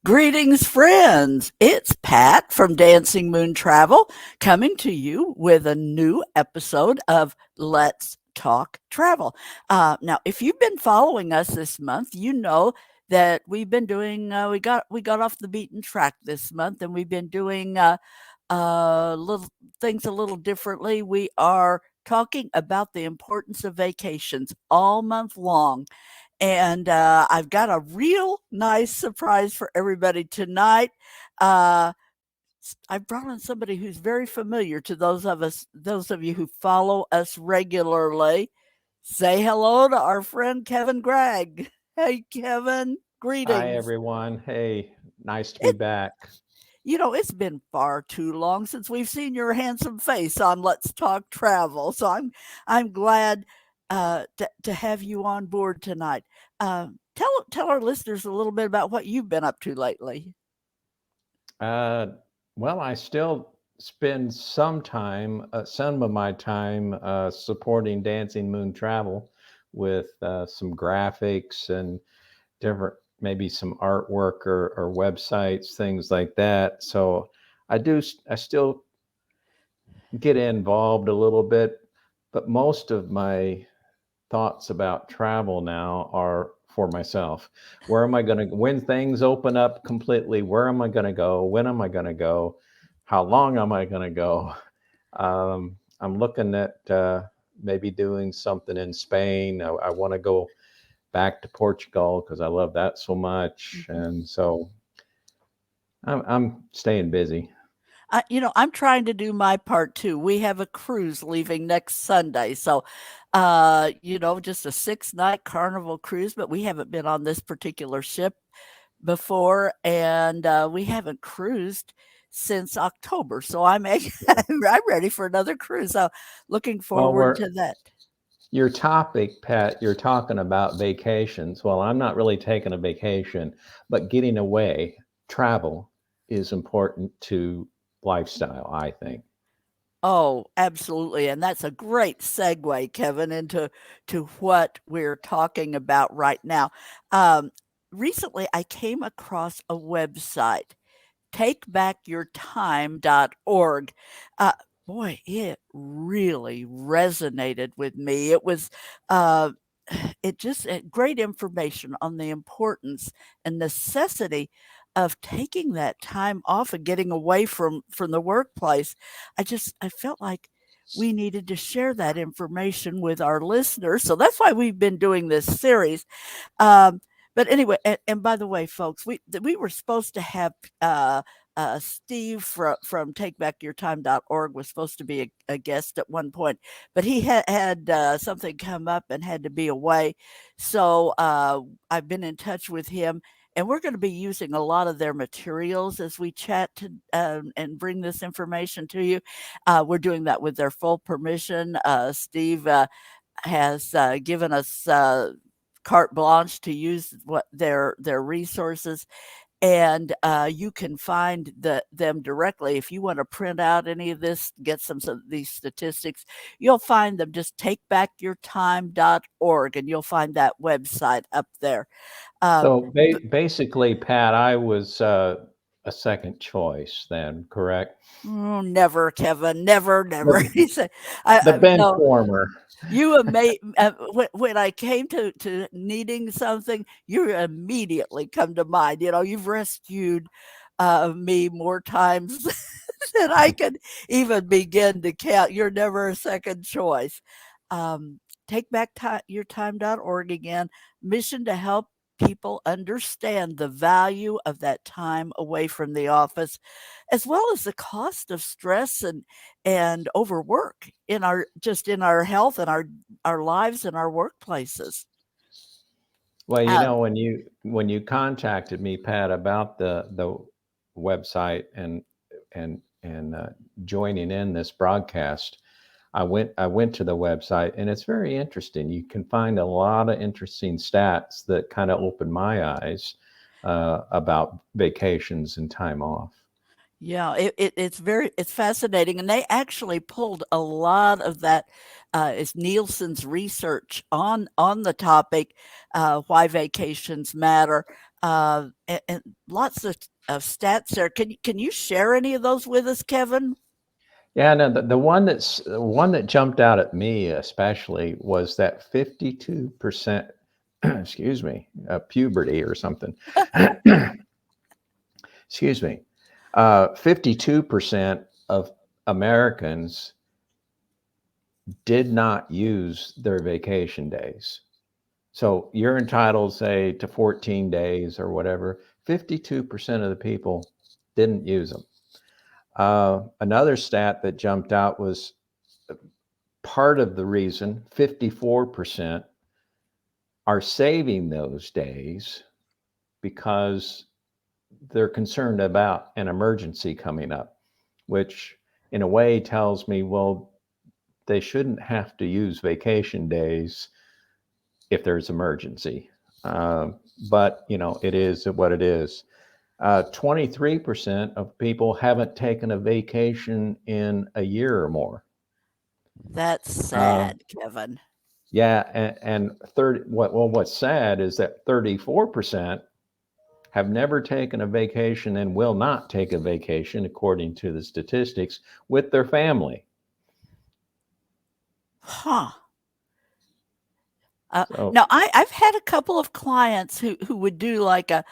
Greetings, friends. It's Pat from Dancing Moon Travel coming to you with a new episode of Let's Talk Travel. Now, if you've been following us this month, you know that we've been doing. We got off the beaten track this month, and we've been doing little things a little differently. We are talking about the importance of vacations all month long, and I've got a real nice surprise for everybody tonight. Uh, I brought on somebody who's very familiar to those of you who follow us regularly. Say hello to our friend Kevin Gregg. Hey, Kevin, Hi, greetings. everyone. Hey, nice to be It, back. it's been far too long since we've seen your handsome face on Let's Talk Travel. So I'm glad to have you on board tonight. Tell our listeners a little bit about what you've been up to lately. Uh, well, I still spend some of my time supporting Dancing Moon Travel with some graphics and different, maybe some artwork or websites, things like that. So I still get involved a little bit, but most of my thoughts about travel now are for myself. Where am I going to, when things open up completely, where am I going to go? When am I going to go? How long am I going to go? I'm looking at maybe doing something in Spain. I want to go back to Portugal because I love that so much. Mhm. And so I'm staying busy. I'm trying to do my part too. We have a cruise leaving next Sunday. So, just a 6 night carnival cruise, but we haven't been on this particular ship before, and we haven't cruised since October. So I'm ready for another cruise. So looking Well, forward to that. your topic, Pat, you're talking about vacations. Well, I'm not really taking a vacation, but getting away, travel is important to lifestyle, I think. Oh, absolutely. And that's a great segue, Kevin, into what we're talking about right now. Um, Recently, I came across a website, takebackyourtime.org. Uh, Boy, it really resonated with me. Uh, it just great information on the importance and necessity of taking that time off and getting away from the workplace. I felt like we needed to share that information with our listeners. So that's why we've been doing this series. Um, but anyway, and by the way, folks, we were supposed to have Steve from TakeBackYourTime.org was supposed to be a guest at one point, but he had something come up and had to be away. So I've been in touch with him, and we're going to be using a lot of their materials as we chat and bring this information to you. We're doing that with their full permission. Steve has given us carte blanche to use what their resources, and you can find them directly if you want to print out any of this, get some of these statistics. You'll find them. Just takebackyourtime.org, and you'll find that website up there. uh, So b- basically, Pat, I was a second choice then, correct? oh, never, Kevin, never, never. The, He said, the bench no. warmer. You when I came to needing something, you immediately come to mind. You've rescued me more times than I could even begin to count. You're never a second choice. Um, TakeBackYourTime.org again. Mission to help people understand the value of that time away from the office, as well as the cost of stress and overwork in our health and our lives and our workplaces. Well, Uh, when you contacted me, Pat, about the website and joining in this broadcast, I went to the website, and it's very interesting. You can find a lot of interesting stats that kind of open my eyes about vacations and time off. Yeah, it's fascinating, and they actually pulled a lot of that. It's Nielsen's research on the topic, why vacations matter, and lots of stats there. Can you share any of those with us, Kevin? Yeah, no, the one that jumped out at me especially was that 52%, excuse me, puberty or something. Excuse me. 52% of Americans did not use their vacation days. So you're entitled, say, to 14 days or whatever. 52% of the people didn't use them. Another stat that jumped out was part of the reason 54% are saving those days because they're concerned about an emergency coming up, which in a way tells me, well, they shouldn't have to use vacation days if there's emergency. Uh, but it is what it is. 23% of people haven't taken a vacation in a year or more. That's Uh, sad, Kevin. yeah, and 30. What's sad is that 34% have never taken a vacation and will not take a vacation, according to the statistics, with their family. Huh. So, Now I've had a couple of clients who would do like a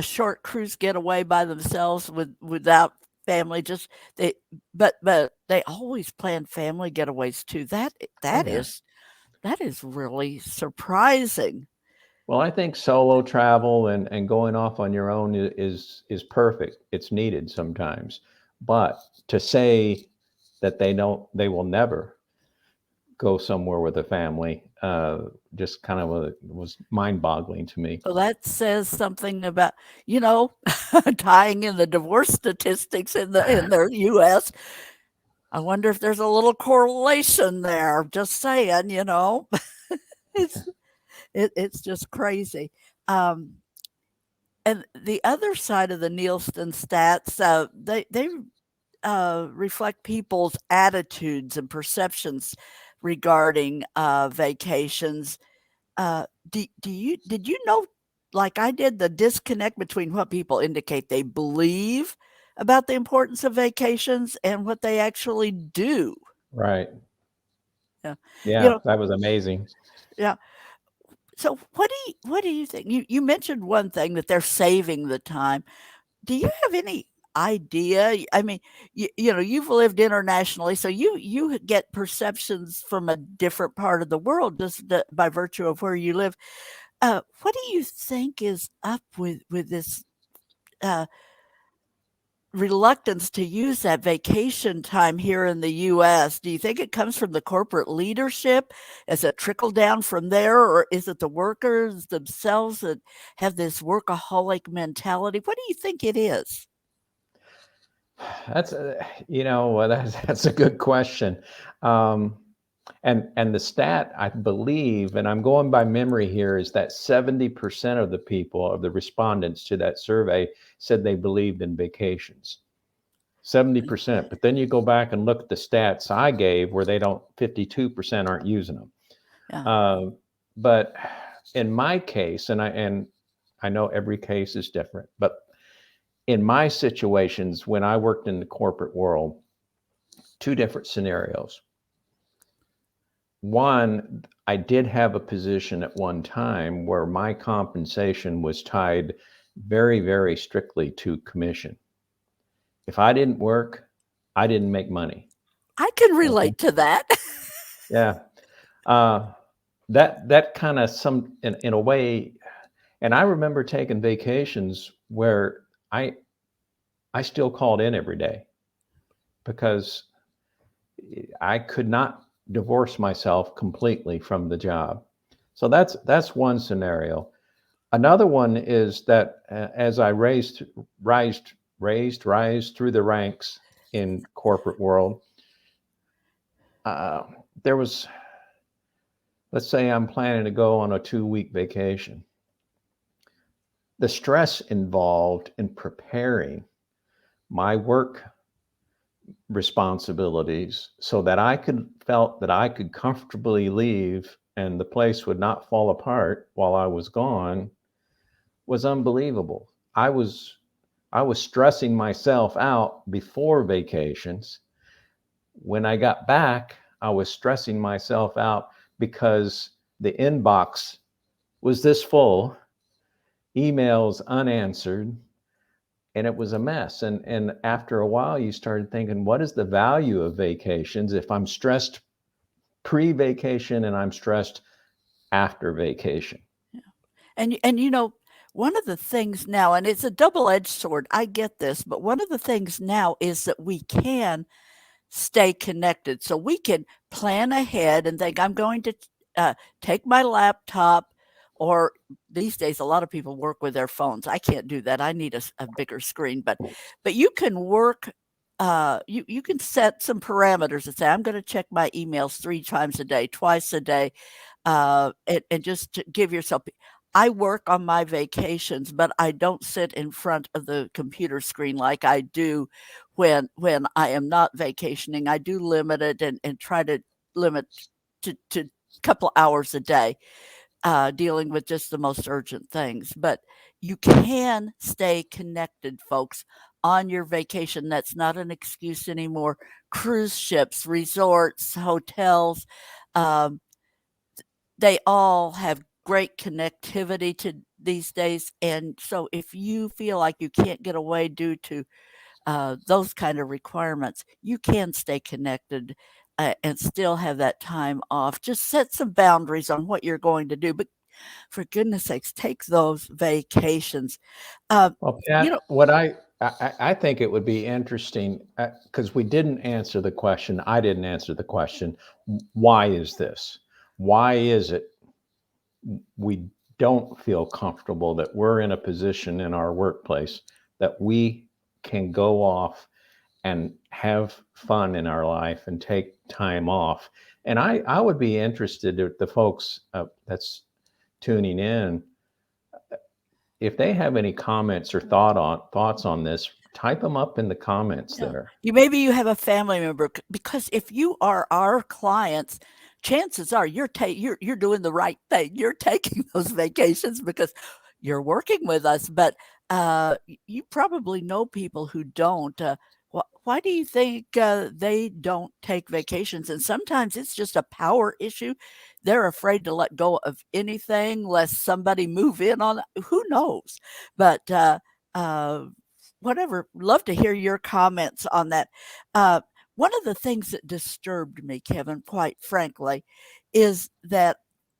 short cruise getaway by themselves without family. Just they, but they always plan family getaways too. oh That yeah. is that is really surprising. Well, I think solo travel and going off on your own is perfect. It's needed sometimes, but to say that they will never go somewhere with a family, just kind of was mind-boggling to me. So that says something about, you know, tying in the divorce statistics in the U.S. I wonder if there's a little correlation there. Just saying, it's it's just crazy. Um, and the other side of the Nielsen stats, they reflect people's attitudes and perceptions regarding vacations. Did you know, like I did, the disconnect between what people indicate they believe about the importance of vacations and what they actually do? Right. Yeah, you Yeah, know, that was amazing. yeah. So what do you think? You mentioned one thing that they're saving the time. Do you have any idea? I mean, you've lived internationally, so you get perceptions from a different part of the world just by virtue of where you live. What do you think is up with this uh, reluctance to use that vacation time here in the U.S.? Do you think it comes from the corporate leadership? Is it trickle down from there, or is it the workers themselves that have this workaholic mentality? What do you think it is? That's that's a good question. Um, and the stat I believe, and I'm going by memory here, is that 70% of the people, of the respondents to that survey, said they believed in vacations. 70%. But then you go back and look at the stats I gave where they don't, 52% aren't using them. Yeah. Uh, but in my case, and I know every case is different, but in my situations when I worked in the corporate world, two different scenarios. One, I did have a position at one time where my compensation was tied very, very strictly to commission. If I didn't work, I didn't make money. I can Okay. relate to that. Yeah. Uh, that kind of in a way, and I remember taking vacations where I still called in every day because I could not divorce myself completely from the job. So that's one scenario. Another one is that as I rise through the ranks in corporate world, uh, there was, let's say I'm planning to go on a 2-week vacation. The stress involved in preparing my work responsibilities so that I could felt that I could comfortably leave and the place would not fall apart while I was gone was unbelievable. I was stressing myself out before vacations. When I got back, I was stressing myself out because the inbox was this full, emails unanswered, and it was a mess. And after a while, you started thinking, what is the value of vacations if I'm stressed pre-vacation and I'm stressed after vacation? Yeah. And one of the things now, and it's a double-edged sword, I get this, but one of the things now is that we can stay connected. So we can plan ahead and think, I'm going to take my laptop, or these days, a lot of people work with their phones. I can't do that. I need a bigger screen, but you can work. You can set some parameters and say, I'm going to check my emails 3 times a day, twice a day, and just to give yourself. I work on my vacations, but I don't sit in front of the computer screen like I do when I am not vacationing. I do limit it and try to limit to a couple hours a day, dealing with just the most urgent things. But you can stay connected, folks, on your vacation. That's not an excuse anymore. Cruise ships, resorts, hotels, um, they all have great connectivity to these days. And so if you feel like you can't get away due to those kind of requirements, you can stay connected and still have that time off. Just set some boundaries on what you're going to do. But for goodness sakes, take those vacations. Uh, Well, you know, Pat, what I think it would be interesting because we didn't answer the question. I didn't answer the question. Why is this? Why is it we don't feel comfortable that we're in a position in our workplace that we can go off and have fun in our life and take time off? And I would be interested if the folks that's tuning in, if they have any comments or thoughts on this, type them up in the comments yeah. there. Maybe you have a family member, because if you are our clients, chances are you're doing the right thing. You're taking those vacations because you're working with us. But you probably know people who don't. Why do you think they don't take vacations? And sometimes it's just a power issue. They're afraid to let go of anything lest somebody move in on it. Who knows? But uh, whatever. Love to hear your comments on that. Uh, One of the things that disturbed me, Kevin, quite frankly, is that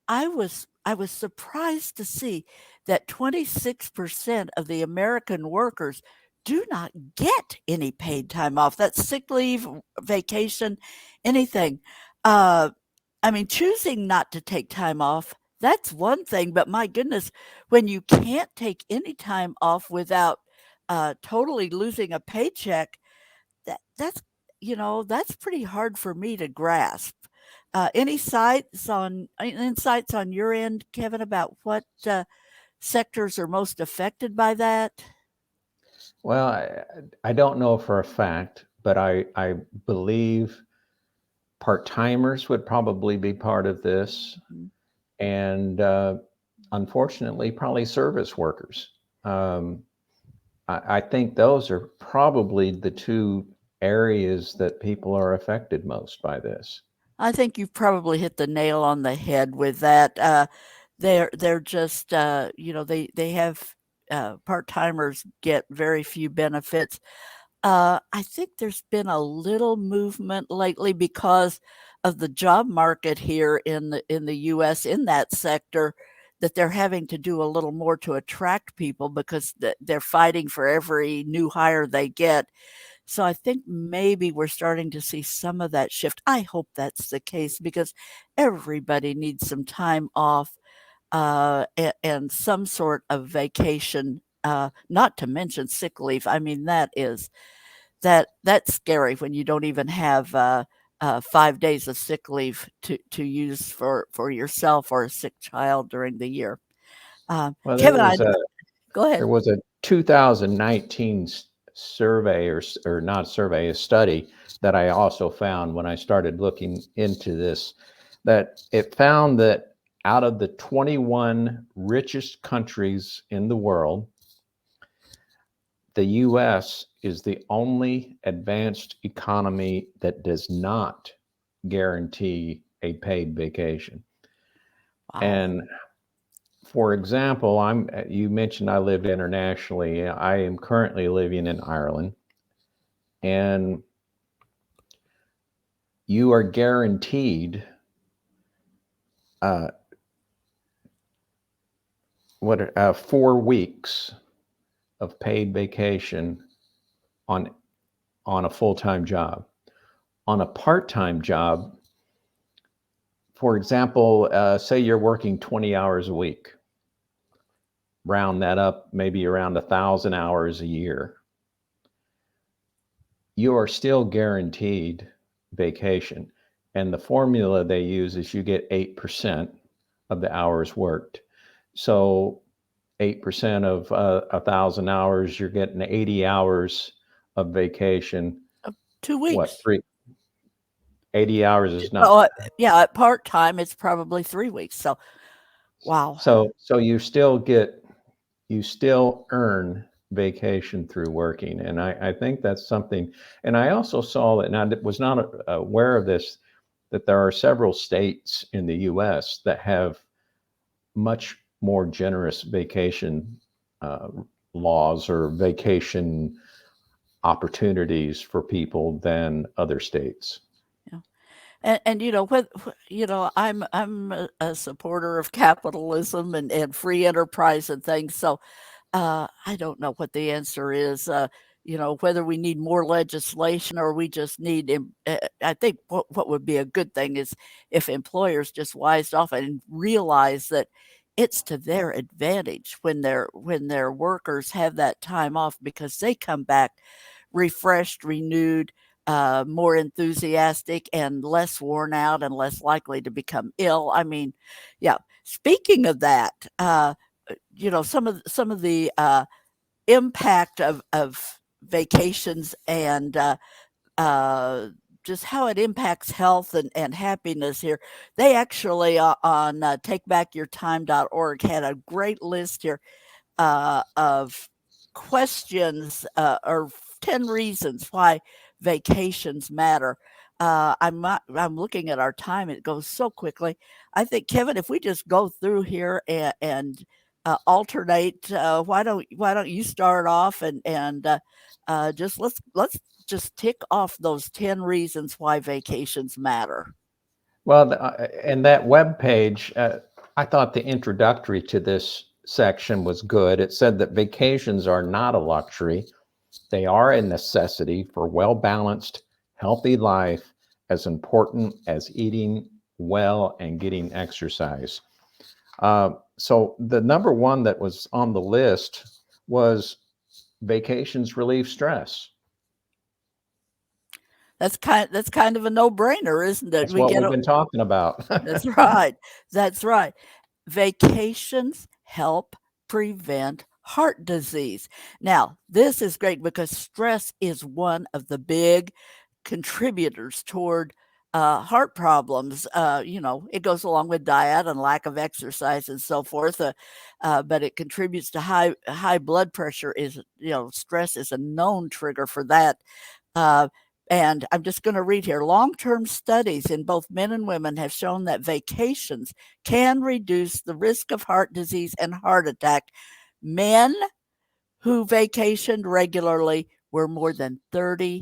I was surprised to see that 26% of the American workers do not get any paid time off. That's sick leave, vacation, anything. Uh, I mean, choosing not to take time off, that's one thing, but my goodness, when you can't take any time off without totally losing a paycheck, that's pretty hard for me to grasp. Any insights on your end, Kevin, about what sectors are most affected by that? Well, I don't know for a fact, but I believe part timers would probably be part of this, Mhm. and unfortunately, probably service workers. Um, I think those are probably the two areas that people are affected most by this. I think you've probably hit the nail on the head with that. They're just they have part timers get very few benefits. I think there's been a little movement lately because of the job market here in the US in that sector, that they're having to do a little more to attract people because they're fighting for every new hire they get. So I think maybe we're starting to see some of that shift. I hope that's the case because everybody needs some time off, and some sort of vacation, not to mention sick leave. I mean, that's scary when you don't even have 5 days of sick leave to use for yourself or a sick child during the year. Well, Kevin, I go there ahead. was a 2019 survey, or not survey, a study that I also found when I started looking into this, that it found that out of the 21 richest countries in the world, the US is the only advanced economy that does not guarantee a paid vacation. Wow. And for example, you mentioned I lived internationally. I am currently living in Ireland, and you are guaranteed uh, 4 weeks of paid vacation on a full-time job. On a part-time job, for example, say you're working 20 hours a week, round that up, maybe around 1,000 hours a year, you are still guaranteed vacation. And the formula they use is you get 8% of the hours worked. So 8% of 1,000 hours, you're getting 80 hours of vacation. Uh, two What, weeks. 80 hours is not. Well, yeah, at part time, it's probably 3 weeks. So, wow. So you still earn vacation through working. And I think that's something. And I also saw that, and I was not aware of this, that there are several states in the US that have much more generous vacation uh, laws or vacation opportunities for people than other states. Yeah. And I'm a supporter of capitalism and free enterprise and things. So I don't know what the answer is. Whether we need more legislation or we just need. I think what would be a good thing is if employers just wised off and realize that it's to their advantage when their workers have that time off because they come back refreshed, renewed, more enthusiastic, and less worn out and less likely to become ill. I mean, yeah. Speaking of that, some of the impact of vacations and uh, just how it impacts health and happiness here. They actually on takebackyourtime.org had a great list here of questions or 10 reasons why vacations matter. I'm looking at our time; it goes so quickly. I think Kevin, if we just go through here and alternate, why don't you start off and just let's just tick off those 10 reasons why vacations matter. Well, and that web page, I thought the introductory to this section was good. It said that vacations are not a luxury, they are a necessity for well balanced, healthy life, as important as eating well and getting exercise. So, the number one that was on the list was vacations relieve stress. That's kind of a no-brainer, isn't it? That's We what get we've a been talking about. That's right. That's right. Vacations help prevent heart disease. Now, this is great because stress is one of the big contributors toward heart problems. It goes along with diet and lack of exercise and so forth, but it contributes to high blood pressure. Stress is a known trigger for that. Uh, and I'm just going to read here. Long term studies in both men and women have shown that vacations can reduce the risk of heart disease and heart attack. Men who vacationed regularly were more than 32%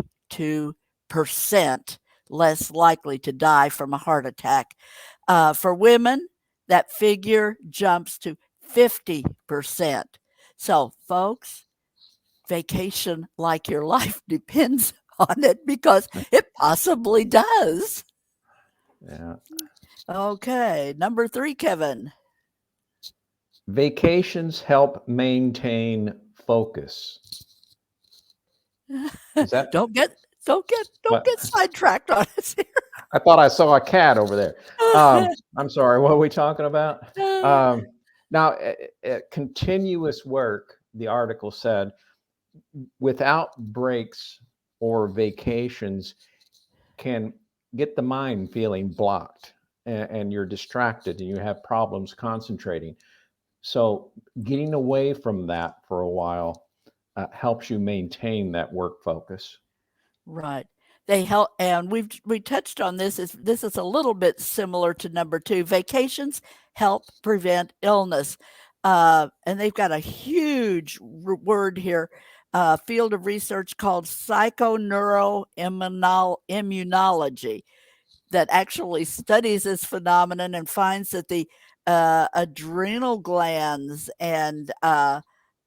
less likely to die from a heart attack. For women, that figure jumps to 50%. So, folks, vacation like your life depends on it because it possibly does. Yeah. Okay, number 3, Kevin. Vacations help maintain focus. Is that don't get don't what? get sidetracked on us I thought I saw a cat over there. here. I'm sorry. What are we talking about? Um, Now, continuous work, the article said, without breaks or vacations can get the mind feeling blocked, and you're distracted and you have problems concentrating. So getting away from that for a while helps you maintain that work focus. Right. They help, and we touched on this. This is a little bit similar to number two. Vacations help prevent illness, and they've got a huge word here, field of research called psychoneuroimmunology that actually studies this phenomenon and finds that the adrenal glands and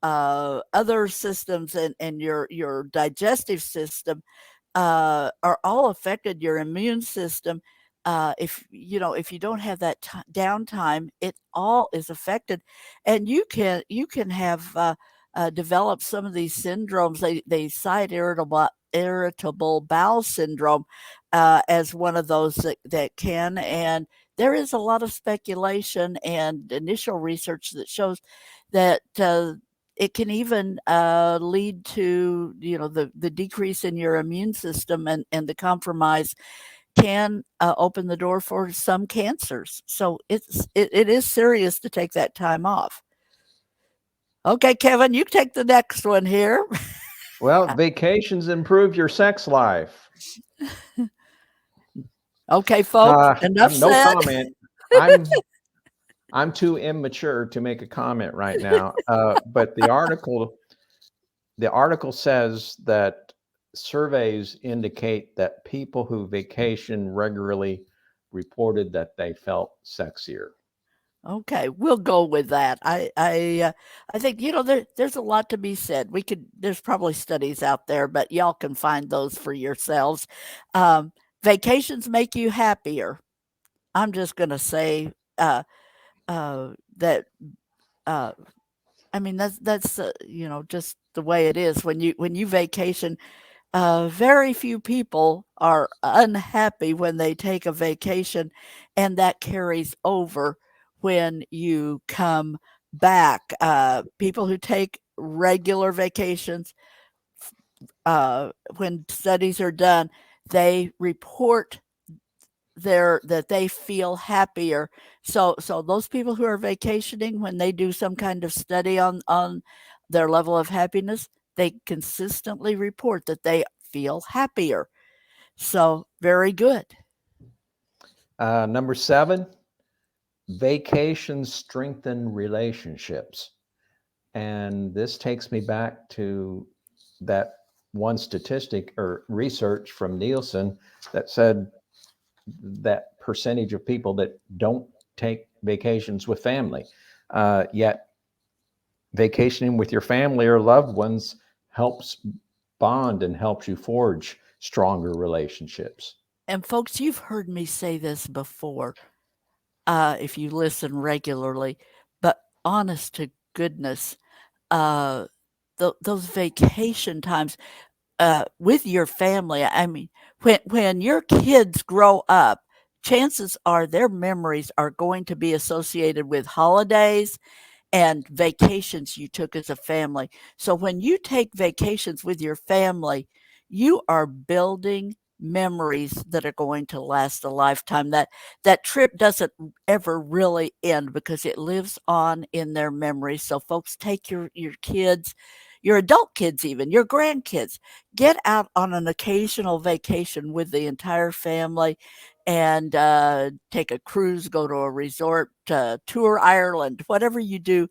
other systems and your digestive system are all affected. Your immune system, if if you don't have that downtime, it all is affected, and you can have developed some of these syndromes. They cite irritable bowel syndrome as one of those that can. And there is a lot of speculation and initial research that shows that it can even lead to the decrease in your immune system, and the compromise can open the door for some cancers. So it is serious to take that time off. Okay, Kevin, you take the next one here. Well, vacations improve your sex life. Okay, folks, enough I'm no said. comment. I'm I'm too immature to make a comment right now. But the article says that surveys indicate that people who vacation regularly reported that they felt sexier. Okay, we'll go with that. I think there's a lot to be said. There's probably studies out there, but y'all can find those for yourselves. Um, Vacations make you happier. I'm just gonna say that. Uh, I mean that's just the way it is when you vacation. Very few people are unhappy when they take a vacation, and that carries over when you come back. People who take regular vacations, when studies are done, they report that they feel happier. So those people who are vacationing, when they do some kind of study on their level of happiness, they consistently report that they feel happier. So very good. Number 7, vacations strengthen relationships. And this takes me back to that one statistic or research from Nielsen that said that percentage of people that don't take vacations with family. Yet vacationing with your family or loved ones helps bond and helps you forge stronger relationships. And folks, you've heard me say this before, if you listen regularly, but honest to goodness, uh, those vacation times with your family. I mean, when your kids grow up, chances are their memories are going to be associated with holidays and vacations you took as a family. So when you take vacations with your family, you are building memories that are going to last a lifetime. That trip doesn't ever really end because it lives on in their memories. So folks, take your kids, your adult kids, even your grandkids, get out on an occasional vacation with the entire family, and take a cruise, go to a resort, tour Ireland, whatever you do,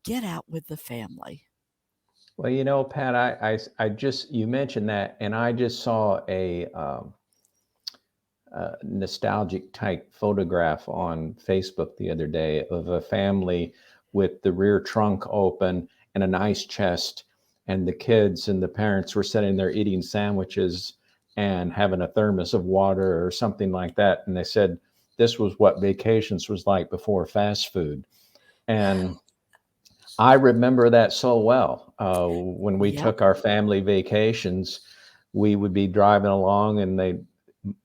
get out with the family. Well, Pat, I just, you mentioned that, and I just saw a nostalgic type photograph on Facebook the other day of a family with the rear trunk open and a nice chest, and the kids and the parents were sitting there eating sandwiches and having a thermos of water or something like that. And they said this was what vacations was like before fast food. And I remember that so well. When we Yep. took our family vacations, we would be driving along, and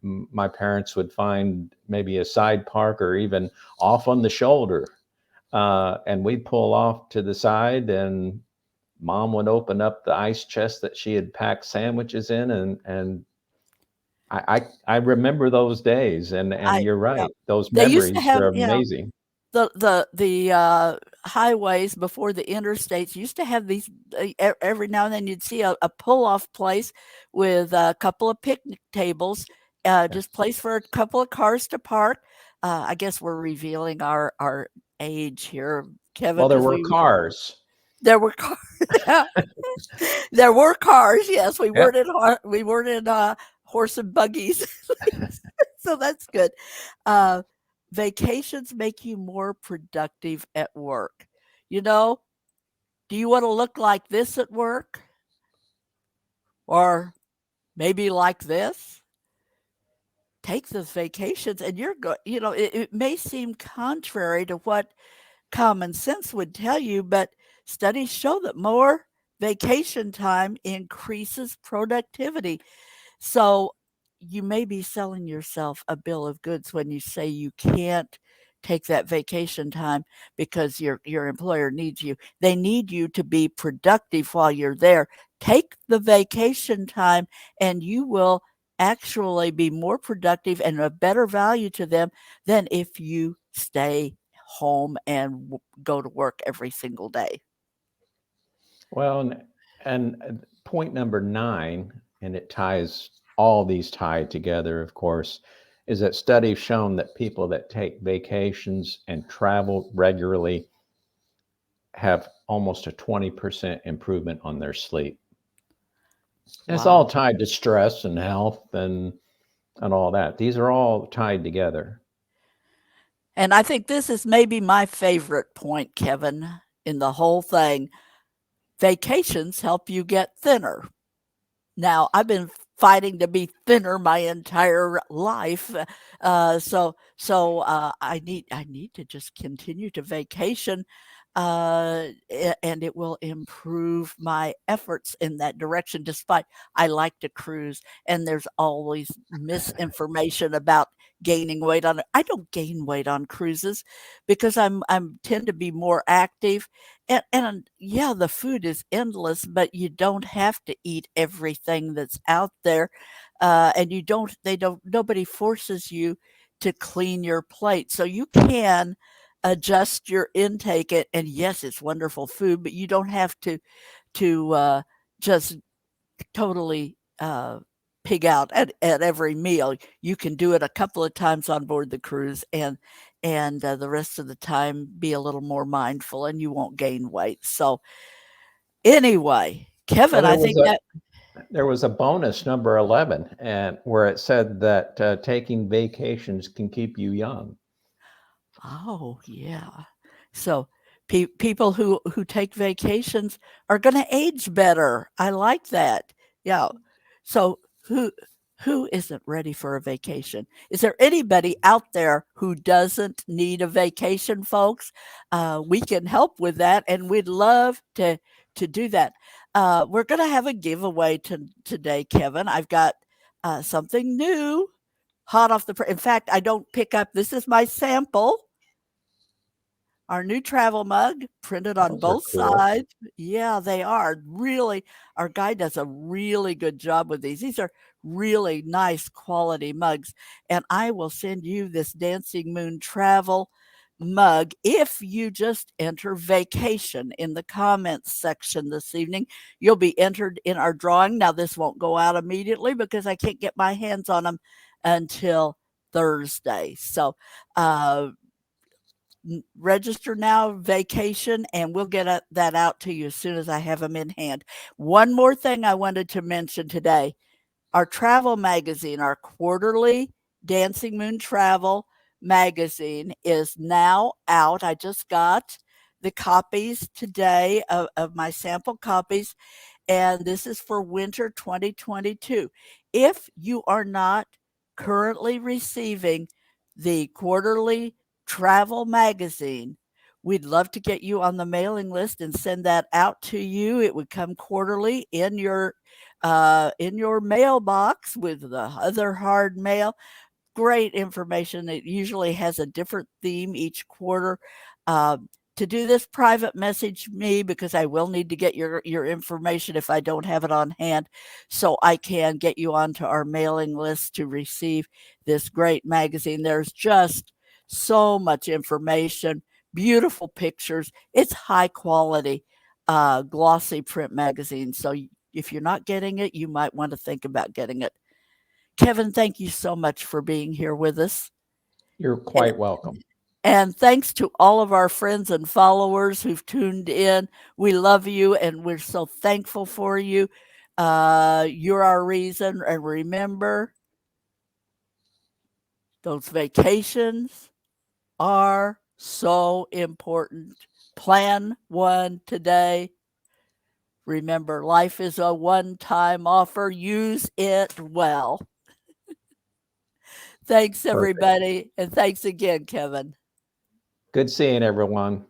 my parents would find maybe a side park or even off on the shoulder, and we'd pull off to the side and mom would open up the ice chest that she had packed sandwiches in, and I remember those days, and I you're yeah. right. Those They used to memories have, are yeah, amazing. the highways before the interstates used to have these, every now and then you'd see a pull-off place with a couple of picnic tables, Yeah. just place for a couple of cars to park. I guess we're revealing our age here, Kevin, Well, there because were cars. there were cars. There were cars, yes, Yep. we weren't in, horse and buggies, so that's good. Uh, Vacations make you more productive at work. You know, do you wanna look like this at work? Or maybe like this? Take those vacations and it may seem contrary to what common sense would tell you, but studies show that more vacation time increases productivity. So you may be selling yourself a bill of goods when you say you can't take that vacation time because your employer needs you. They need you to be productive while you're there. Take the vacation time and you will actually be more productive and a better value to them than if you stay home and go to work every single day. Well, and point number 9, and it ties all these tie together, of course, is that studies shown that people that take vacations and travel regularly have almost a 20% improvement on their sleep. And it's all Wow. tied to stress and health and all that. These are all tied together. And I think this is maybe my favorite point, Kevin, in the whole thing. Vacations help you get thinner. Now, I've been fighting to be thinner my entire life, I need to just continue to vacation, and it will improve my efforts in that direction. Despite I like to cruise, and there's always misinformation about gaining weight on it. I don't gain weight on cruises because I'm tend to be more active and yeah, the food is endless, but you don't have to eat everything that's out there, and you don't they don't nobody forces you to clean your plate, so you can adjust your intake, and yes, it's wonderful food, but you don't have to just totally, pig out at every meal. You can do it a couple of times on board the cruise and the rest of the time be a little more mindful and you won't gain weight. So anyway, Well, Kevin, I think that there was a bonus number 11, and where it said that taking vacations can keep you young. oh, yeah. So people who take vacations are gonna age better. I like that. Yeah. So who isn't ready for a vacation? Is there anybody out there who doesn't need a vacation, folks? We can help with that, and we'd love to do that. We're gonna have a giveaway today, Kevin. I've got something new, hot off the. In fact, I don't pick up. This is my sample. Our new travel mug, printed on Those are both cool. sides. Yeah, they are. Really, our guy does a really good job with these. These are really nice quality mugs, and I will send you this Dancing Moon travel mug if you just enter vacation in the comments section this evening. You'll be entered in our drawing. Now, this won't go out immediately because I can't get my hands on them until Thursday. So, register now, vacation, and we'll get that out to you as soon as I have them in hand. One more thing I wanted to mention today, our travel magazine, our quarterly Dancing Moon Travel magazine is now out. I just got the copies today of my sample copies, and this is for winter 2022. If you are not currently receiving the quarterly travel magazine, we'd love to get you on the mailing list and send that out to you. It would come quarterly in your mailbox with the other hard mail. Great information. It usually has a different theme each quarter. to do this, private message me because I will need to get your information if I don't have it on hand, so I can get you onto our mailing list to receive this great magazine. There's just so much information, beautiful pictures. It's high quality, glossy print magazine. So if you're not getting it, you might want to think about getting it. Kevin, thank you so much for being here with us. You're And quite welcome. and thanks to all of our friends and followers who've tuned in. We love you and we're so thankful for you. You're our reason. And remember, those vacations are so important. Plan one today. Remember, life is a one time offer. Use it well. Thanks, Perfect. everybody. And thanks again, Kevin. Good seeing everyone.